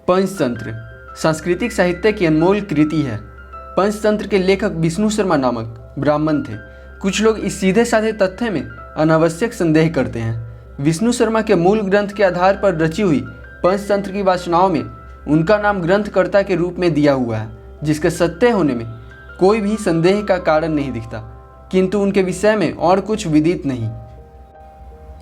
पंचतंत्र सांस्कृतिक साहित्य की अनमोल कृति है। पंचतंत्र के लेखक विष्णु शर्मा नामक ब्राह्मण थे। कुछ लोग इस सीधे साधे तथ्य में अनावश्यक संदेह करते हैं। विष्णु शर्मा के मूल ग्रंथ के आधार पर रची हुई पंचतंत्र की वाचनाओं में उनका नाम ग्रंथकर्ता के रूप में दिया हुआ है, जिसके सत्य होने में कोई भी संदेह का कारण नहीं दिखता, किंतु उनके विषय में और कुछ विदित नहीं।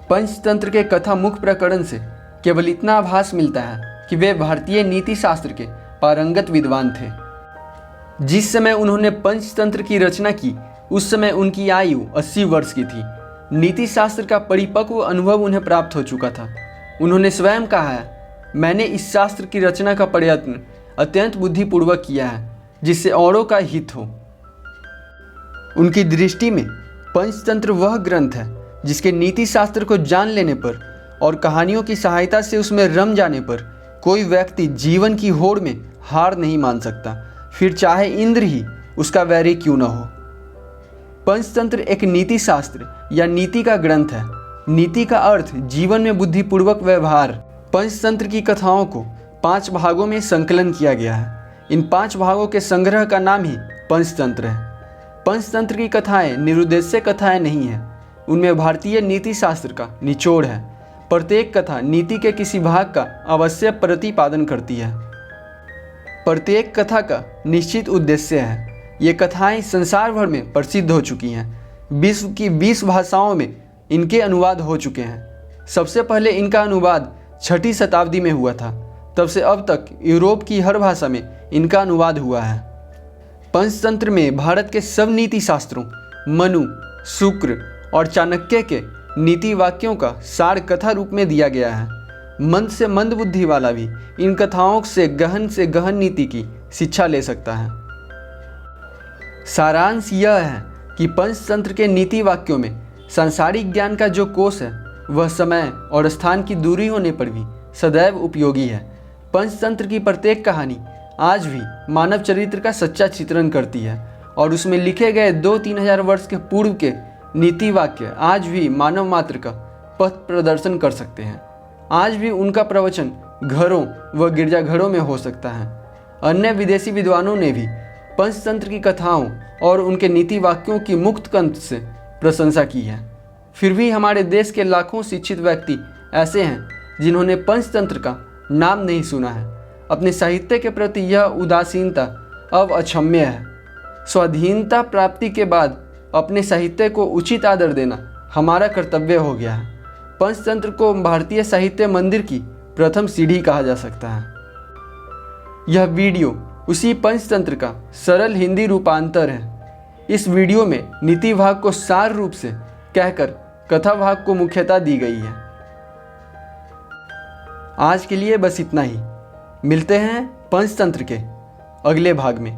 पंचतंत्र के कथा मुख प्रकरण से केवल इतना आभास मिलता है कि वे भारतीय नीति शास्त्र के पारंगत विद्वान थे। जिस समय उन्होंने पंचतंत्र की रचना की उस समय उनकी आयु 80 वर्ष की थी। नीति शास्त्र का परिपक्व अनुभव उन्हें प्राप्त हो चुका था। उन्होंने स्वयं कहा है, मैंने इस शास्त्र की रचना का प्रयत्न अत्यंत बुद्धिपूर्वक किया है जिससे औरों का हित हो। उनकी दृष्टि में पंचतंत्र वह ग्रंथ है जिसके नीति शास्त्र को जान लेने पर और कहानियों की सहायता से उसमें रम जाने पर कोई व्यक्ति जीवन की होड़ में हार नहीं मान सकता, फिर चाहे इंद्र ही उसका वैरी क्यों न हो। पंचतंत्र एक नीति शास्त्र या नीति का ग्रंथ है। नीति का अर्थ जीवन में बुद्धिपूर्वक व्यवहार। पंचतंत्र की कथाओं को 5 भागों में संकलन किया गया है। इन 5 भागों के संग्रह का नाम ही पंचतंत्र है। पंचतंत्र की कथाएं निरुद्देश्य कथाएं नहीं हैं, उनमें भारतीय नीति शास्त्र का निचोड़ है। प्रत्येक कथा नीति के किसी भाग का अवश्य प्रतिपादन करती है। प्रत्येक कथा का निश्चित उद्देश्य है। ये कथाएं संसार भर में प्रसिद्ध हो चुकी हैं। विश्व की 20 भाषाओं में इनके अनुवाद हो चुके हैं। सबसे पहले इनका अनुवाद 6ठी शताब्दी में हुआ था। तब से अब तक यूरोप की हर भाषा में इनका अनुवाद हुआ है। पंचतंत्र में भारत के सब नीति शास्त्रों, मनु, शुक्र और चाणक्य के नीति वाक्यों का सार कथा रूप में दिया गया है। मंद से मंद बुद्धि वाला भी इन कथाओं से गहन नीति की शिक्षा ले सकता है। सारांश यह है कि पंचतंत्र के नीति वाक्यों में सांसारिक ज्ञान का जो कोश है वह समय और स्थान की दूरी होने पर भी सदैव उपयोगी है। पंचतंत्र की प्रत्येक कहानी आज भी मानव चरित्र का सच्चा चित्रण करती है और उसमें लिखे गए 2-3 हजार वर्ष के पूर्व के नीति वाक्य आज भी मानव मात्र का पथ प्रदर्शन कर सकते हैं। आज भी उनका प्रवचन घरों व गिरजाघरों में हो सकता है। अन्य विदेशी विद्वानों ने भी पंचतंत्र की कथाओं और उनके नीति वाक्यों की मुक्त कंठ से प्रशंसा की है। फिर भी हमारे देश के लाखों शिक्षित व्यक्ति ऐसे हैं जिन्होंने पंचतंत्र का नाम नहीं सुना है। अपने साहित्य के प्रति यह उदासीनता अब अक्षम्य है। स्वाधीनता प्राप्ति के बाद अपने साहित्य को उचित आदर देना हमारा कर्तव्य हो गया है। पंचतंत्र को भारतीय साहित्य मंदिर की प्रथम सीढ़ी कहा जा सकता है। यह वीडियो उसी पंचतंत्र का सरल हिंदी रूपांतर है। इस वीडियो में नीति भाग को सार रूप से कहकर कथा भाग को मुख्यता दी गई है। आज के लिए बस इतना ही। मिलते हैं पंचतंत्र के अगले भाग में।